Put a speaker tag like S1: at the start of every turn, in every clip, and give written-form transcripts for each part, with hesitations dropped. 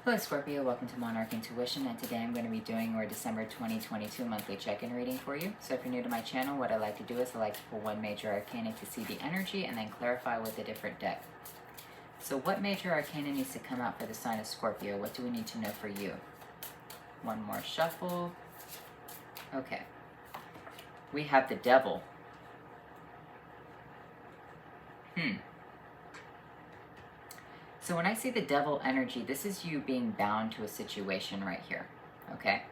S1: Hello Scorpio, welcome to Monarch Intuition, and today I'm going to be doing your December 2022 monthly check-in reading for you. So if you're new to my channel, what I like to do is I like to pull one major arcana to see the energy and then clarify with a different deck. So what major arcana needs to come out for the sign of Scorpio? What do we need to know for you? One more shuffle. Okay. We have the Devil. So when I see the Devil energy, this is you being bound to a situation right here, okay?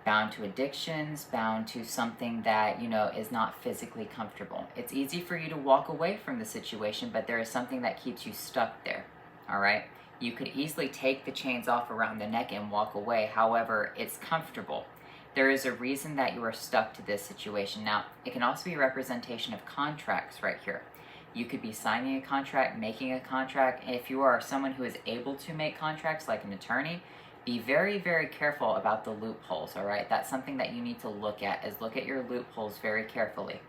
S1: Bound to addictions, bound to something that, is not physically comfortable. It's easy for you to walk away from the situation, but there is something that keeps you stuck there, all right? You could easily take the chains off around the neck and walk away. However, it's comfortable. There is a reason that you are stuck to this situation. Now, it can also be a representation of contracts right here. You could be signing a contract, making a contract. If you are someone who is able to make contracts, like an attorney, be very, very careful about the loopholes, all right? That's something that you need to look at, is look at your loopholes very carefully.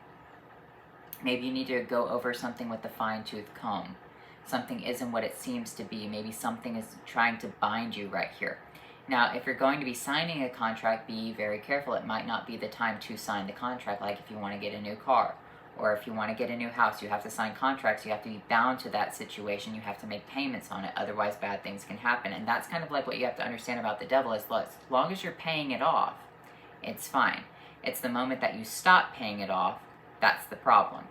S1: Maybe you need to go over something with a fine-tooth comb. Something isn't what it seems to be. Maybe something is trying to bind you right here. Now, if you're going to be signing a contract, be very careful. It might not be the time to sign the contract, like if you want to get a new car. Or if you want to get a new house, you have to sign contracts, you have to be bound to that situation, you have to make payments on it, otherwise bad things can happen. And that's kind of like what you have to understand about the Devil, is as long as you're paying it off, it's fine. It's the moment that you stop paying it off, that's the problem.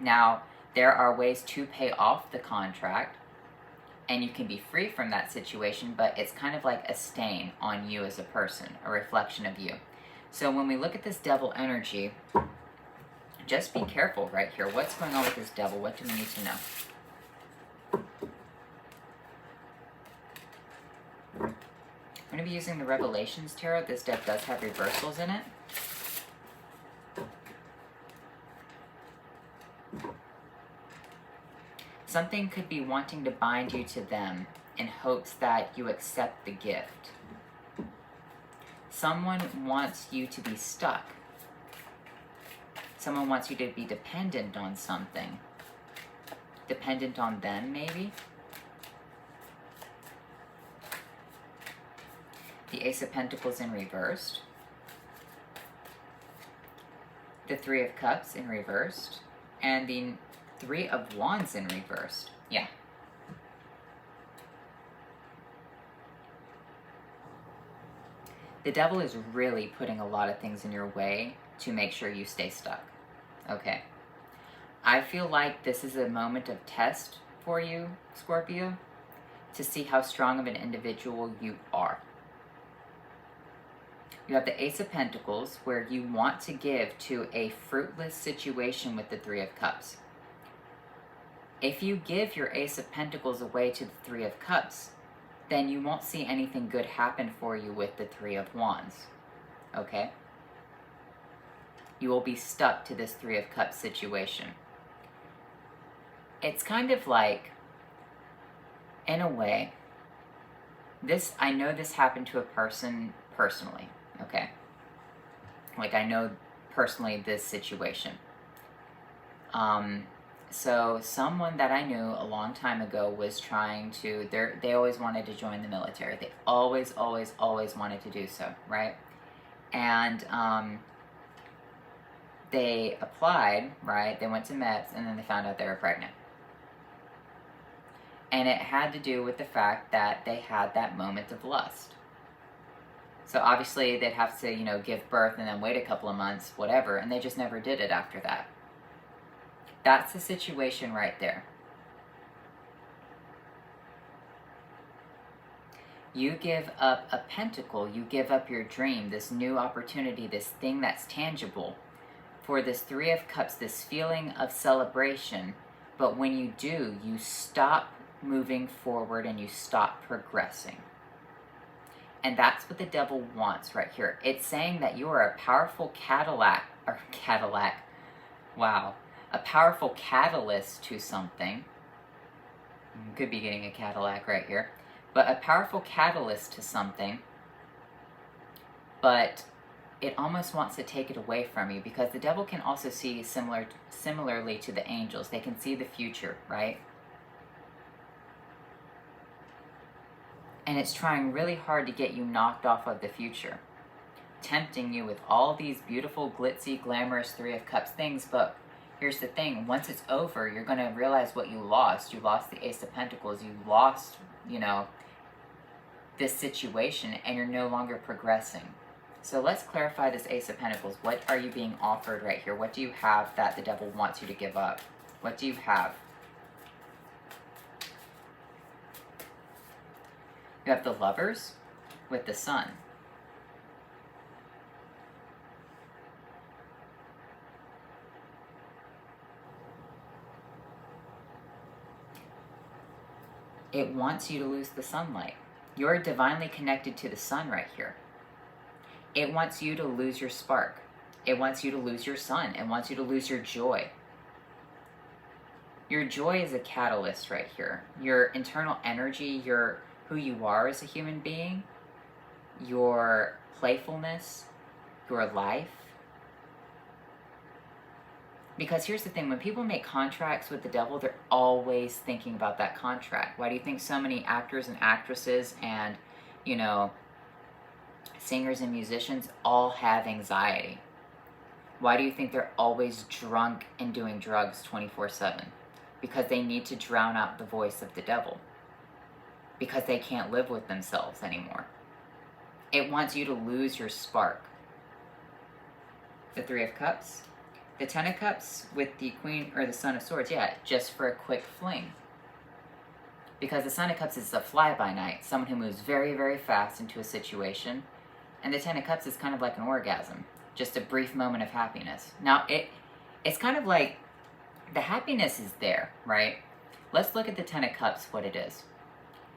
S1: Now, there are ways to pay off the contract, and you can be free from that situation, but it's kind of like a stain on you as a person, a reflection of you. So when we look at this Devil energy, just be careful right here. What's going on with this Devil? What do we need to know? I'm going to be using the Revelations Tarot. This deck does have reversals in it. Something could be wanting to bind you to them in hopes that you accept the gift. Someone wants you to be stuck. Someone wants you to be dependent on something. Dependent on them, maybe? The Ace of Pentacles in reversed. The Three of Cups in reversed. And the Three of Wands in reversed. Yeah. The Devil is really putting a lot of things in your way to make sure you stay stuck. Okay. I feel like this is a moment of test for you, Scorpio, to see how strong of an individual you are. You have the Ace of Pentacles, where you want to give to a fruitless situation with the Three of Cups. If you give your Ace of Pentacles away to the Three of Cups, then you won't see anything good happen for you with the Three of Wands. Okay? You will be stuck to this Three of Cups situation. It's kind of like, in a way, I know this happened to a person personally, okay? Like, I know personally this situation. So someone that I knew a long time ago was trying to, they always wanted to join the military. They always, always, always wanted to do so, right? And, they applied, right? They went to MEPS, and then they found out they were pregnant. And it had to do with the fact that they had that moment of lust. So obviously they'd have to, give birth and then wait a couple of months, whatever, and they just never did it after that. That's the situation right there. You give up a pentacle, you give up your dream, this new opportunity, this thing that's tangible, for this Three of Cups, this feeling of celebration. But when you do, you stop moving forward and you stop progressing. And that's what the Devil wants right here. It's saying that you are a powerful a powerful catalyst to something. You could be getting a Cadillac right here. But a powerful catalyst to something. But it almost wants to take it away from you, because the Devil can also see similarly to the angels. They can see the future, right? And it's trying really hard to get you knocked off of the future, tempting you with all these beautiful, glitzy, glamorous Three of Cups things. But here's the thing, once it's over, you're going to realize what you lost. You lost the Ace of Pentacles. You lost, you know, this situation, and you're no longer progressing. So let's clarify this Ace of Pentacles. What are you being offered right here? What do you have that the devil wants you to give up? What do you have? You have the Lovers with the Sun. It wants you to lose the sunlight. You're divinely connected to the sun right here. It wants you to lose your spark. It wants you to lose your sun. It wants you to lose your joy. Your joy is a catalyst right here. Your internal energy, your who you are as a human being, your playfulness, your life. Because here's the thing, when people make contracts with the devil, they're always thinking about that contract. Why do you think so many actors and actresses and, you know, singers and musicians all have anxiety? Why do you think they're always drunk and doing drugs 24/7? Because they need to drown out the voice of the devil. Because they can't live with themselves anymore. It wants you to lose your spark. The Three of Cups. The Ten of Cups with the Queen or the Son of Swords, yeah, just for a quick fling. Because the Son of Cups is a fly-by-night, someone who moves very, very fast into a situation. And the Ten of Cups is kind of like an orgasm, just a brief moment of happiness. Now, it's kind of like the happiness is there, right? Let's look at the Ten of Cups, what it is.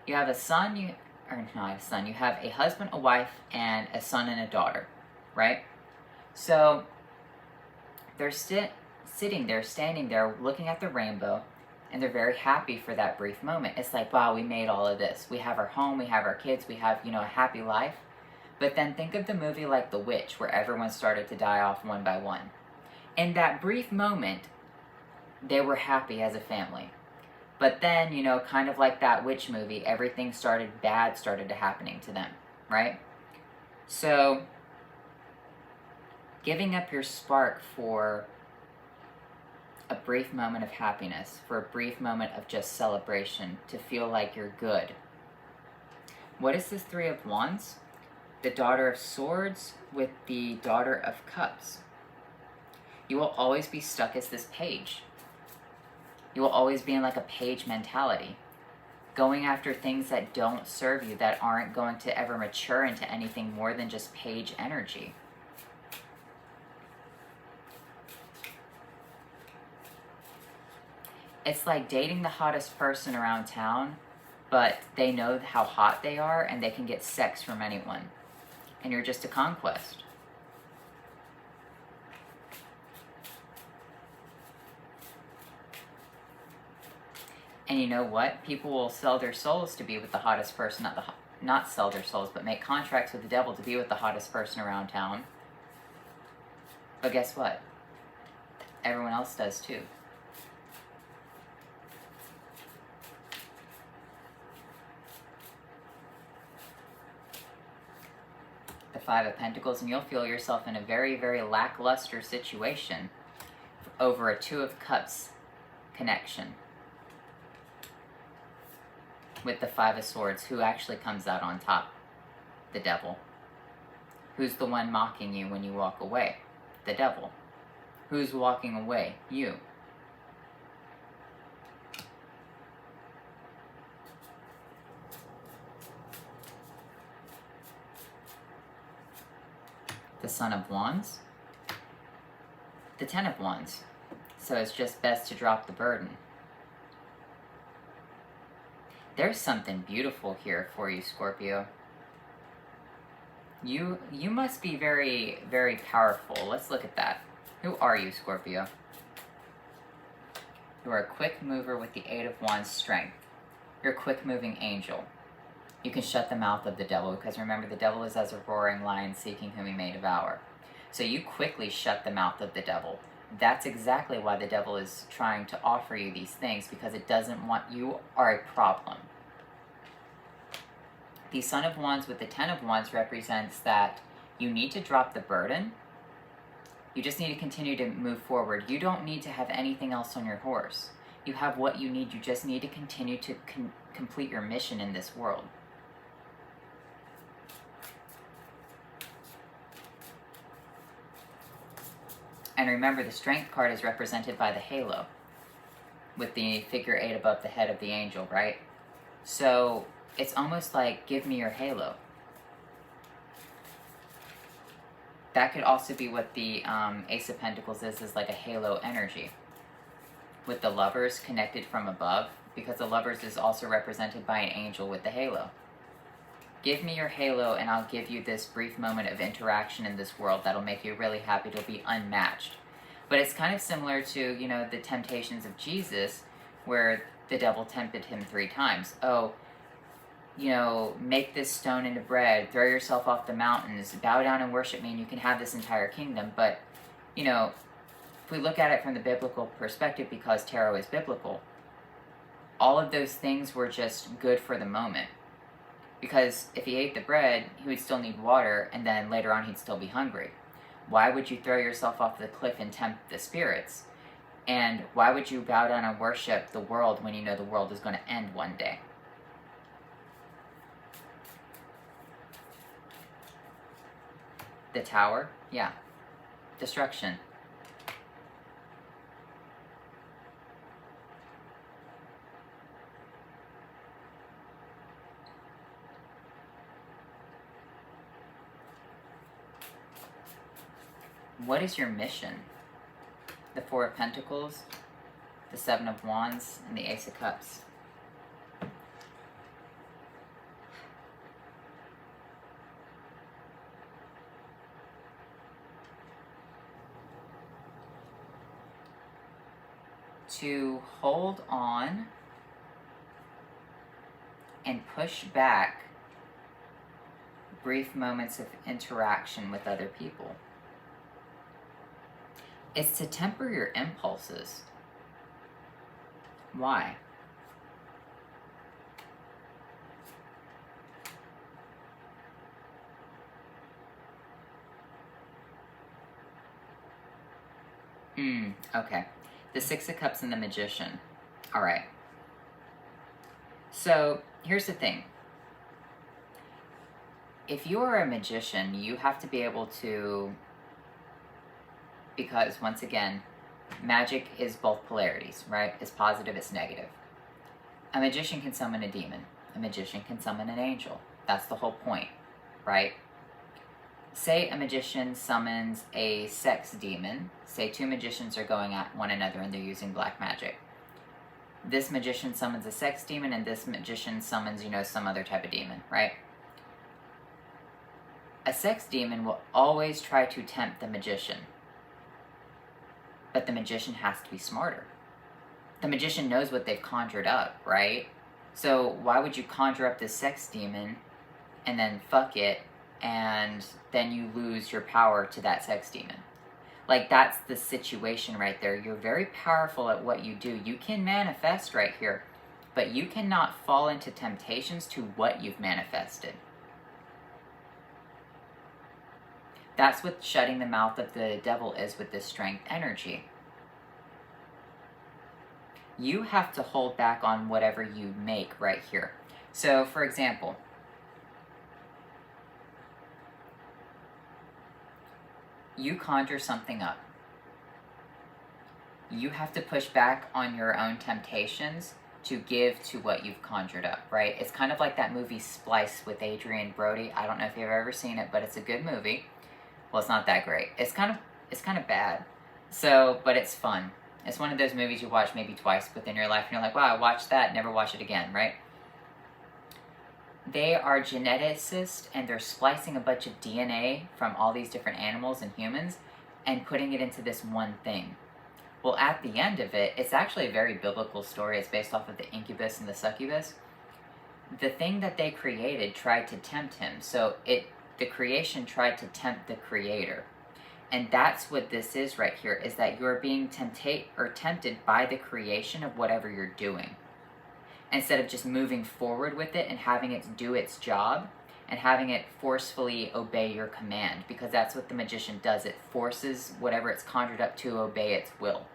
S1: You have a son, you have a husband, a wife, and a son and a daughter, right? So they're sitting there, standing there, looking at the rainbow, and they're very happy for that brief moment. It's like, wow, we made all of this. We have our home, we have our kids, we have, you know, a happy life. But then think of the movie like The Witch, where everyone started to die off one by one. In that brief moment, they were happy as a family. But then, you know, kind of like that witch movie, everything bad started to happening to them, right? So, giving up your spark for a brief moment of happiness, for a brief moment of just celebration, to feel like you're good. What is this Three of Wands? The Daughter of Swords with the Daughter of Cups. You will always be stuck as this page. You will always be in like a page mentality, going after things that don't serve you, that aren't going to ever mature into anything more than just page energy. It's like dating the hottest person around town, but they know how hot they are and they can get sex from anyone. And you're just a conquest. And you know what? People will sell their souls to be with the hottest person, not sell their souls, but make contracts with the devil to be with the hottest person around town. But guess what? Everyone else does too. The Five of Pentacles, and you'll feel yourself in a very, very lackluster situation over a Two of Cups connection. With the Five of Swords, who actually comes out on top? The devil. Who's the one mocking you when you walk away? The devil. Who's walking away? You. The Son of Wands. The Ten of Wands. So it's just best to drop the burden. There's something beautiful here for you, Scorpio. You must be very, very powerful. Let's look at that. Who are you, Scorpio? You are a quick mover with the Eight of Wands strength. You're a quick-moving angel. You can shut the mouth of the devil, because remember, the devil is as a roaring lion seeking whom he may devour. So you quickly shut the mouth of the devil. That's exactly why the devil is trying to offer you these things, because it doesn't want, you are a problem. The Son of Wands with the Ten of Wands represents that you need to drop the burden. You just need to continue to move forward. You don't need to have anything else on your horse. You have what you need. You just need to continue to complete your mission in this world. And remember, the Strength card is represented by the halo with the figure 8 above the head of the angel, right? So it's almost like, give me your halo. That could also be what the Ace of Pentacles is like a halo energy. With the Lovers connected from above, because the Lovers is also represented by an angel with the halo. Give me your halo and I'll give you this brief moment of interaction in this world that'll make you really happy. It'll be unmatched. But it's kind of similar to, you know, the temptations of Jesus, where the devil tempted him 3 times. Oh, you know, make this stone into bread, throw yourself off the mountains, bow down and worship me, and you can have this entire kingdom. But, you know, if we look at it from the biblical perspective, because tarot is biblical, all of those things were just good for the moment. Because if he ate the bread, he would still need water, and then later on he'd still be hungry. Why would you throw yourself off the cliff and tempt the spirits? And why would you bow down and worship the world when you know the world is going to end one day? The Tower? Yeah. Destruction. What is your mission? The Four of Pentacles, the Seven of Wands, and the Ace of Cups. To hold on and push back brief moments of interaction with other people. It's to temper your impulses. Why? Okay. The Six of Cups and the Magician. All right. So here's the thing. If you are a magician, you have to be able to, because once again, magic is both polarities, right? It's positive, it's negative. A magician can summon a demon. A magician can summon an angel. That's the whole point, right? Say a magician summons a sex demon. Say 2 magicians are going at one another and they're using black magic. This magician summons a sex demon and this magician summons, you know, some other type of demon, right? A sex demon will always try to tempt the magician. But the magician has to be smarter. The magician knows what they've conjured up, right? So why would you conjure up this sex demon and then fuck it and then you lose your power to that sex demon? Like, that's the situation right there. You're very powerful at what you do. You can manifest right here, but you cannot fall into temptations to what you've manifested. That's what shutting the mouth of the devil is with this strength energy. You have to hold back on whatever you make right here. So, for example, you conjure something up. You have to push back on your own temptations to give to what you've conjured up, right? It's kind of like that movie Splice with Adrian Brody. I don't know if you've ever seen it, but it's a good movie. Well, it's not that great. It's kind of bad. So, but it's fun. It's one of those movies you watch maybe twice within your life and you're like, wow, I watched that, never watch it again, right? They are geneticists and they're splicing a bunch of DNA from all these different animals and humans and putting it into this one thing. Well, at the end of it, it's actually a very biblical story. It's based off of the incubus and the succubus. The thing that they created tried to tempt him. So the creation tried to tempt the creator. And that's what this is right here, is that you're being tempted by the creation of whatever you're doing. instead of just moving forward with it and having it do its job and having it forcefully obey your command, because that's what the magician does. It forces whatever it's conjured up to obey its will.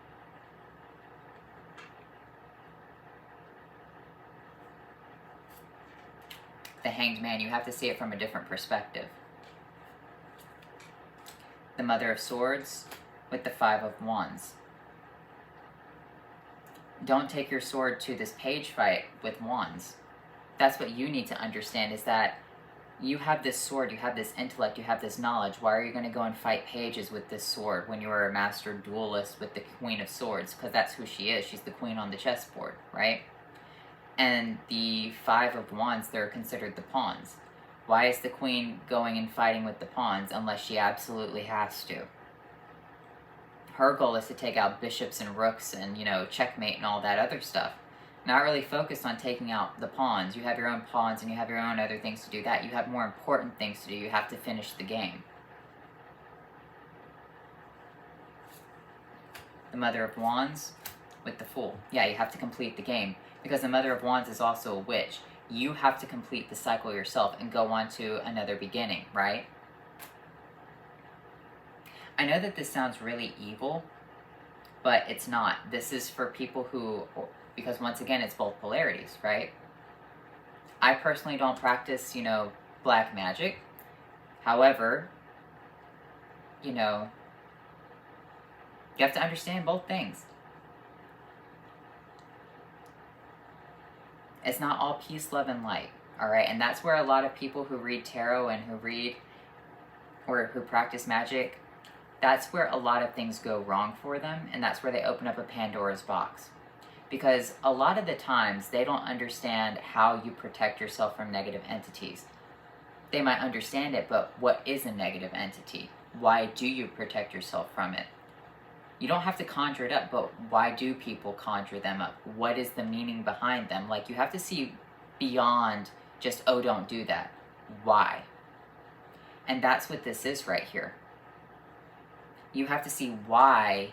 S1: The Hanged Man, you have to see it from a different perspective. The Mother of Swords with the Five of Wands. Don't take your sword to this page fight with wands. That's what you need to understand, is that you have this sword, you have this intellect, you have this knowledge. Why are you going to go and fight pages with this sword when you are a master duelist with the Queen of Swords? Because that's who she is. She's the queen on the chessboard, right? And the Five of Wands, they're considered the pawns. Why is the queen going and fighting with the pawns unless she absolutely has to? Her goal is to take out bishops and rooks and, checkmate and all that other stuff. Not really focused on taking out the pawns. You have your own pawns and you have your own other things to do that. You have more important things to do. You have to finish the game. The Mother of Wands with the Fool. Yeah, you have to complete the game. Because the Mother of Wands is also a witch. You have to complete the cycle yourself and go on to another beginning, right? I know that this sounds really evil, but it's not. This is for people who, because once again, it's both polarities, right? I personally don't practice, black magic. However, you have to understand both things. It's not all peace, love, and light, all right? And that's where a lot of people who read tarot and who practice magic, that's where a lot of things go wrong for them, and that's where they open up a Pandora's box. Because a lot of the times, they don't understand how you protect yourself from negative entities. They might understand it, but what is a negative entity? Why do you protect yourself from it? You don't have to conjure it up, but why do people conjure them up? What is the meaning behind them? Like, you have to see beyond just, oh, don't do that. Why? And that's what this is right here. You have to see why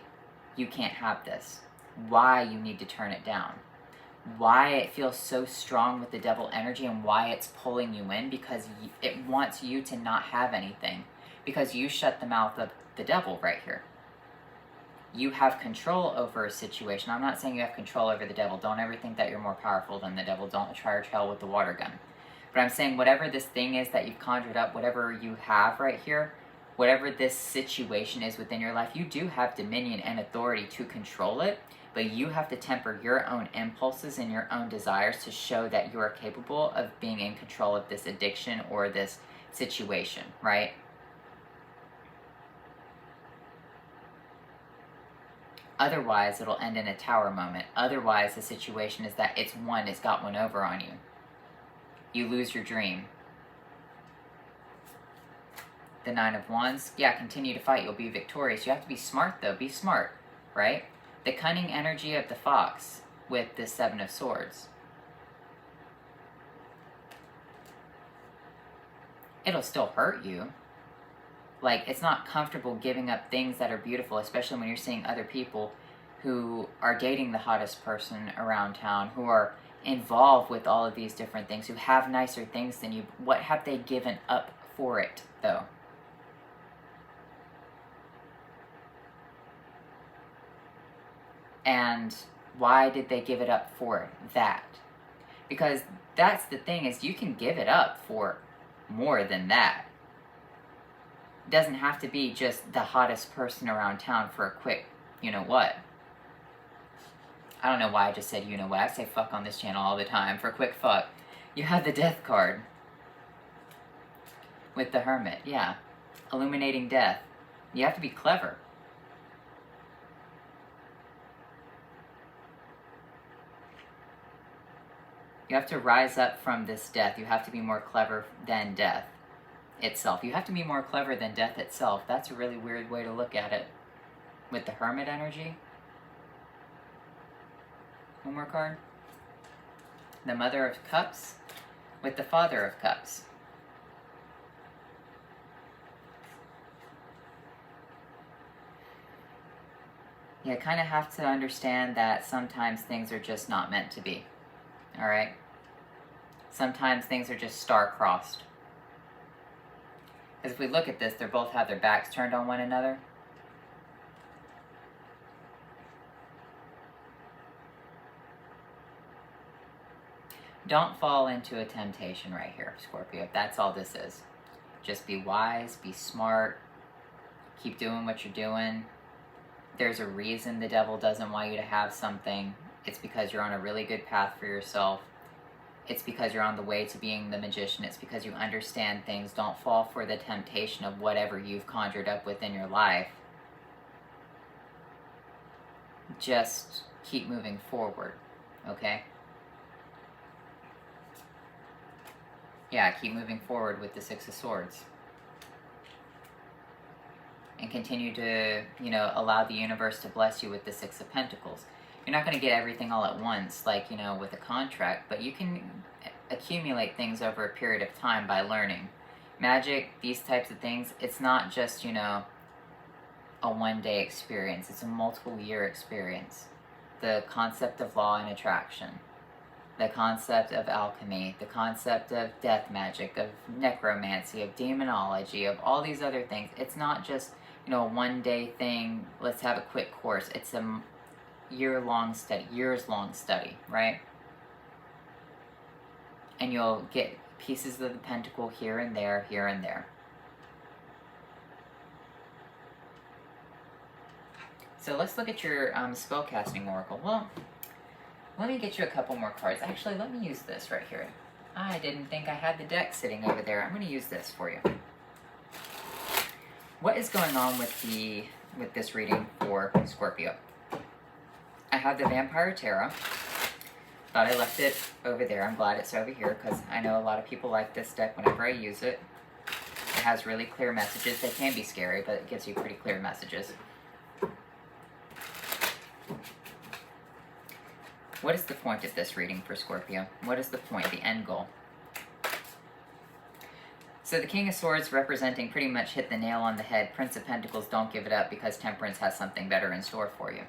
S1: you can't have this. Why you need to turn it down. Why it feels so strong with the devil energy and why it's pulling you in, because it wants you to not have anything. Because you shut the mouth of the devil right here. You have control over a situation. I'm not saying you have control over the devil. Don't ever think that you're more powerful than the devil. Don't try your hell with the water gun. But I'm saying whatever this thing is that you've conjured up, whatever you have right here, whatever this situation is within your life, you do have dominion and authority to control it, but you have to temper your own impulses and your own desires to show that you are capable of being in control of this addiction or this situation, right? Otherwise, it'll end in a tower moment. Otherwise, the situation is that it's got one over on you. You lose your dream. The Nine of Wands, yeah, continue to fight. You'll be victorious. You have to be smart, though. Be smart, right? The cunning energy of the fox with the Seven of Swords. It'll still hurt you. Like, it's not comfortable giving up things that are beautiful, especially when you're seeing other people who are dating the hottest person around town, who are involved with all of these different things, who have nicer things than you. What have they given up for it, though? And why did they give it up for that? Because that's the thing, is you can give it up for more than that. It doesn't have to be just the hottest person around town for a quick, what. I don't know why I just said what. I say fuck on this channel all the time. For a quick fuck. You have the Death card. With the Hermit, yeah. Illuminating death. You have to be clever. You have to rise up from this death. You have to be more clever than death itself. You have to be more clever than death itself. That's a really weird way to look at it. With the Hermit energy. One more card. The Mother of Cups with the Father of Cups. You kind of have to understand that sometimes things are just not meant to be. all right? Sometimes things are just star-crossed. Because if we look at this, they both have their backs turned on one another. Don't fall into a temptation right here, Scorpio. That's all this is. Just be wise, be smart, keep doing what you're doing. There's a reason the devil doesn't want you to have something. It's because you're on a really good path for yourself. It's because you're on the way to being the magician. It's because you understand things. Don't fall for the temptation of whatever you've conjured up within your life. Just keep moving forward, okay? Yeah, keep moving forward with the Six of Swords. And continue to, you know, allow the universe to bless you with the Six of Pentacles. You're not going to get everything all at once, like, you know, with a contract, but you can accumulate things over a period of time by learning. Magic, these types of things, it's not just, you know, a one-day experience. It's a multiple-year experience. The concept of law and attraction, the concept of alchemy, the concept of death magic, of necromancy, of demonology, of all these other things. It's not just, you know, a one-day thing, let's have a quick course. It's a year-long study, years-long study, right? And you'll get pieces of the pentacle here and there, here and there. So let's look at your spellcasting oracle. Well, let me get you a couple more cards. Actually, let me use this right here. I didn't think I had the deck sitting over there. I'm going to use this for you. What is going on with this reading for Scorpio? I have the Vampire Tarot. Thought I left it over there. I'm glad it's over here because I know a lot of people like this deck whenever I use it. It has really clear messages. They can be scary, but it gives you pretty clear messages. What is the point of this reading for Scorpio? What is the point, the end goal? So the King of Swords representing pretty much hit the nail on the head. Prince of Pentacles, don't give it up because Temperance has something better in store for you.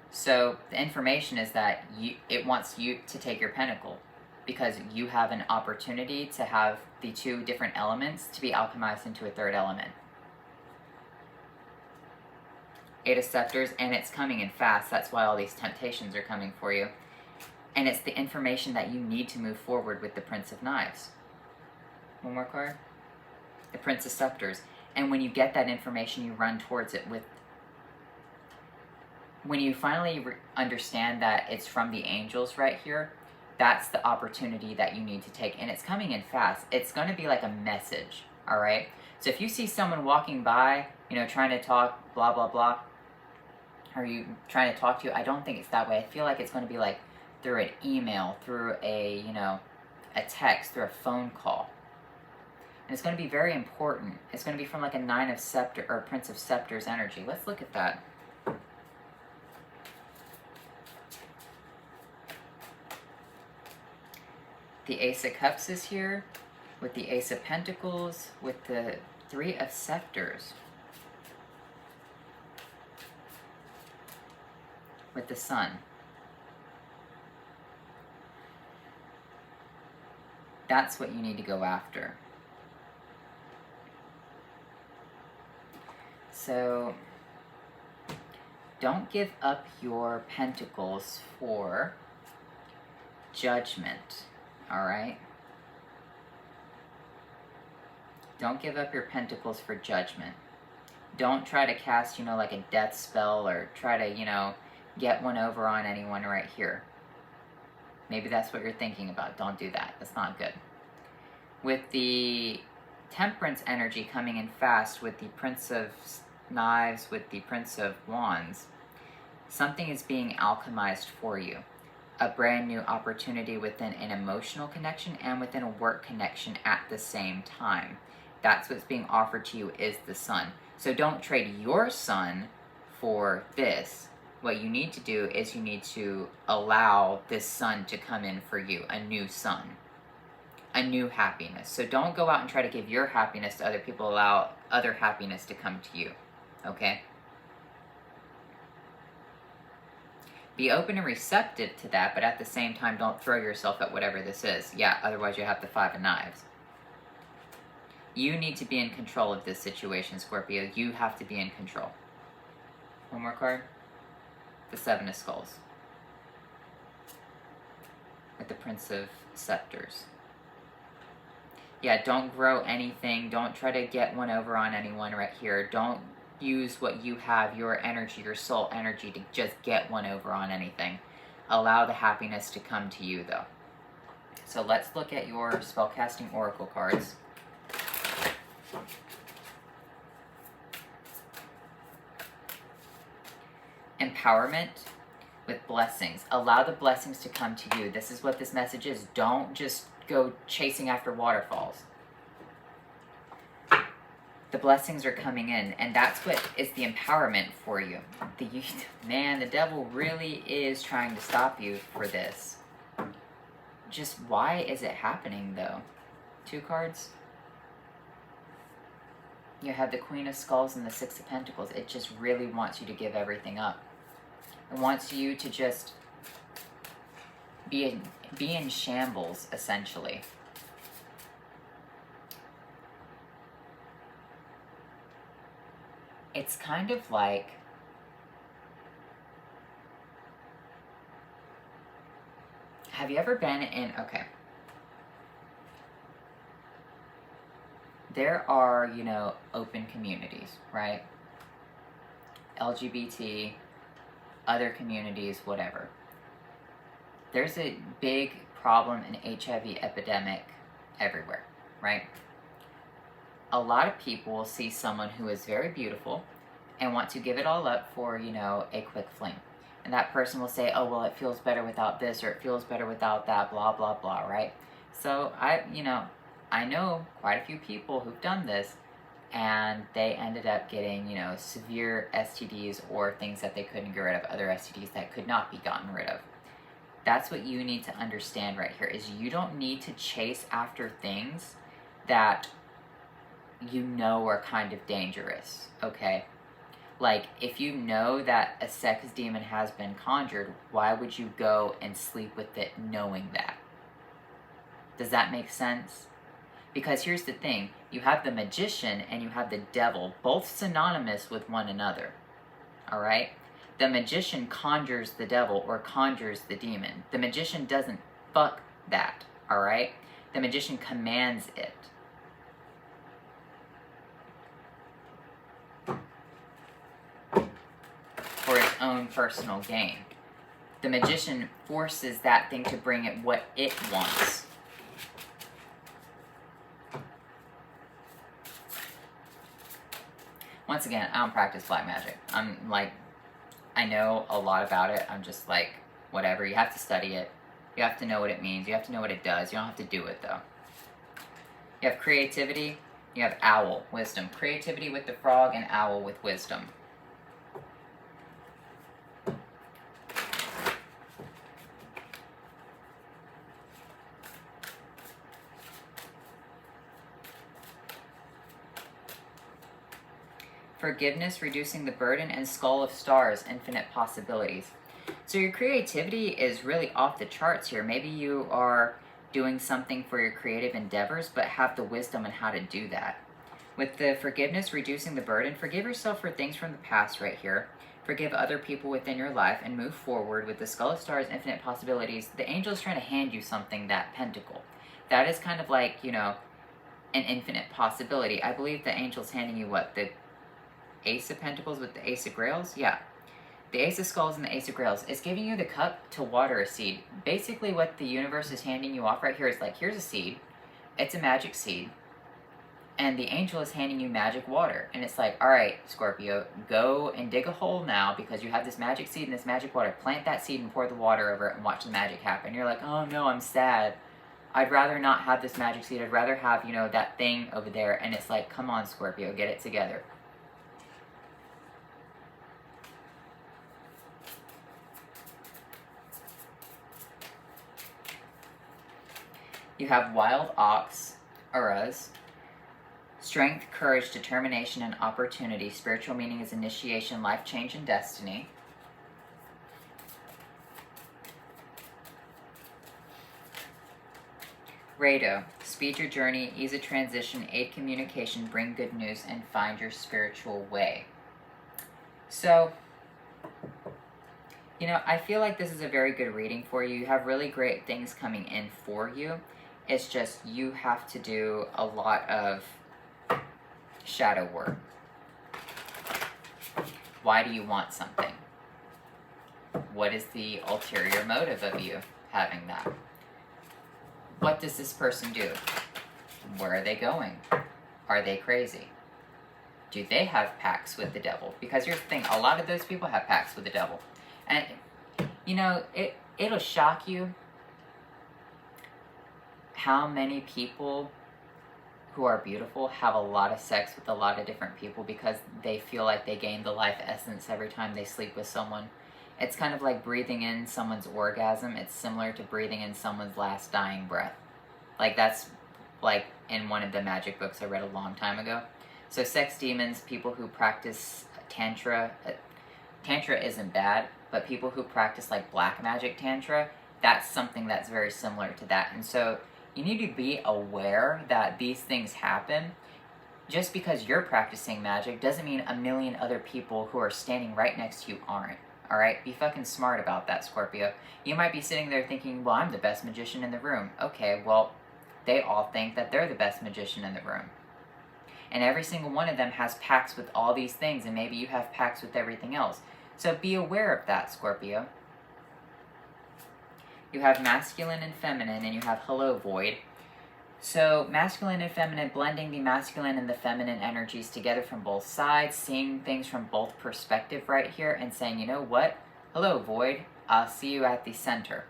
S1: So the information is that it wants you to take your pentacle because you have an opportunity to have the two different elements to be alchemized into a third element. Eight of Scepters, and it's coming in fast. That's why all these temptations are coming for you. And it's the information that you need to move forward with the Prince of Knives. One more card. The Prince of Scepters. And when you get that information, you run towards it with... When you finally understand that it's from the angels right here, that's the opportunity that you need to take. And it's coming in fast. It's going to be like a message, all right? So if you see someone walking by, you know, trying to talk, blah, blah, blah, are you trying to talk to you? I don't think it's that way. I feel like it's going to be like through an email, through a, you know, a text, through a phone call. And it's going to be very important. It's going to be from like a Nine of Scepter or Prince of Scepters energy. Let's look at that. The Ace of Cups is here with the Ace of Pentacles, with the Three of Scepters, with the Sun. That's what you need to go after. So, don't give up your pentacles for judgment, all right? Don't give up your pentacles for judgment. Don't try to cast, you know, like a death spell or try to, you know, get one over on anyone right here. Maybe that's what you're thinking about. Don't do that. That's not good. With the Temperance energy coming in fast with the Prince of Knives, with the Prince of Wands, something is being alchemized for you. A brand new opportunity within an emotional connection and within a work connection at the same time. That's what's being offered to you is the Sun. So don't trade your Sun for this. What you need to do is you need to allow this Sun to come in for you, a new Sun, a new happiness. So don't go out and try to give your happiness to other people, allow other happiness to come to you, okay? Be open and receptive to that, but at the same time, don't throw yourself at whatever this is. Yeah, otherwise you have the Five of Knives. You need to be in control of this situation, Scorpio. You have to be in control. One more card. The Seven of Skulls. With the Prince of Scepters. Yeah, don't grow anything. Don't try to get one over on anyone right here. Don't use what you have, your energy, your soul energy, to just get one over on anything. Allow the happiness to come to you, though. So let's look at your spellcasting oracle cards. Empowerment with blessings. Allow the blessings to come to you. This is what this message is. Don't just go chasing after waterfalls. The blessings are coming in, and that's what is the empowerment for you. Man, the devil really is trying to stop you for this. Just why is it happening, though? 2 cards. You have the Queen of Skulls and the Six of Pentacles. It just really wants you to give everything up. It wants you to just be in shambles, essentially. It's kind of like, have you ever been in, okay, there are, you know, open communities, right? LGBT, other communities, whatever. There's a big problem, an HIV epidemic everywhere, right? A lot of people will see someone who is very beautiful and want to give it all up for, you know, a quick fling. And that person will say, oh, well, it feels better without this, or it feels better without that, blah, blah, blah, right? So I know quite a few people who've done this, and they ended up getting, you know, severe STDs or things that they couldn't get rid of, other STDs that could not be gotten rid of. That's what you need to understand right here, is you don't need to chase after things that you know are kind of dangerous, okay? Like, if you know that a sex demon has been conjured, why would you go and sleep with it knowing that? Does that make sense? Because here's the thing, you have the magician and you have the devil, both synonymous with one another, all right? The magician conjures the devil or conjures the demon. The magician doesn't fuck that, all right? The magician commands it. For its own personal gain. The magician forces that thing to bring it what it wants. Once again, I don't practice black magic. I'm like, I know a lot about it. I'm just like, whatever. You have to study it. You have to know what it means. You have to know what it does. You don't have to do it, though. You have creativity. You have owl, wisdom. Creativity with the frog and owl with wisdom. Forgiveness, reducing the burden, and skull of stars, infinite possibilities. So your creativity is really off the charts here. Maybe you are doing something for your creative endeavors, but have the wisdom on how to do that. With the forgiveness, reducing the burden, forgive yourself for things from the past right here. Forgive other people within your life and move forward. With the skull of stars, infinite possibilities, the angel is trying to hand you something, that pentacle. That is kind of like, you know, an infinite possibility. I believe the angel's handing you what? The Ace of Pentacles with the Ace of Grails? Yeah. The Ace of Skulls and the Ace of Grails. It's giving you the cup to water a seed. Basically what the universe is handing you off right here is like, here's a seed. It's a magic seed. And the angel is handing you magic water. And it's like, all right, Scorpio, go and dig a hole now because you have this magic seed and this magic water. Plant that seed and pour the water over it and watch the magic happen. You're like, oh no, I'm sad. I'd rather not have this magic seed. I'd rather have, you know, that thing over there. And it's like, come on, Scorpio, get it together. You have wild ox, auras, strength, courage, determination, and opportunity. Spiritual meaning is initiation, life change, and destiny. Rado, speed your journey, ease a transition, aid communication, bring good news, and find your spiritual way. So, you know, I feel like this is a very good reading for you. You have really great things coming in for you. It's just you have to do a lot of shadow work. Why do you want something? What is the ulterior motive of you having that? What does this person do? Where are they going? Are they crazy? Do they have pacts with the devil? Because here's the thing, a lot of those people have pacts with the devil. And, you know, it'll shock you how many people who are beautiful have a lot of sex with a lot of different people because they feel like they gain the life essence every time they sleep with someone. It's kind of like breathing in someone's orgasm. It's similar to breathing in someone's last dying breath. Like, that's like in one of the magic books I read a long time ago. So sex demons, people who practice tantra, tantra isn't bad, but people who practice like black magic tantra, that's something that's very similar to that. And so you need to be aware that these things happen. Just because you're practicing magic doesn't mean a million other people who are standing right next to you aren't. Alright? Be fucking smart about that, Scorpio. You might be sitting there thinking, well, I'm the best magician in the room. Okay, well, they all think that they're the best magician in the room. And every single one of them has pacts with all these things, and maybe you have pacts with everything else. So be aware of that, Scorpio. You have masculine and feminine, and you have hello, void. So masculine and feminine, blending the masculine and the feminine energies together from both sides, seeing things from both perspective right here, and saying, you know what? Hello, void. I'll see you at the center.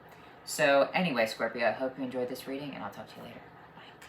S1: So anyway, Scorpio, I hope you enjoyed this reading, and I'll talk to you later. Bye.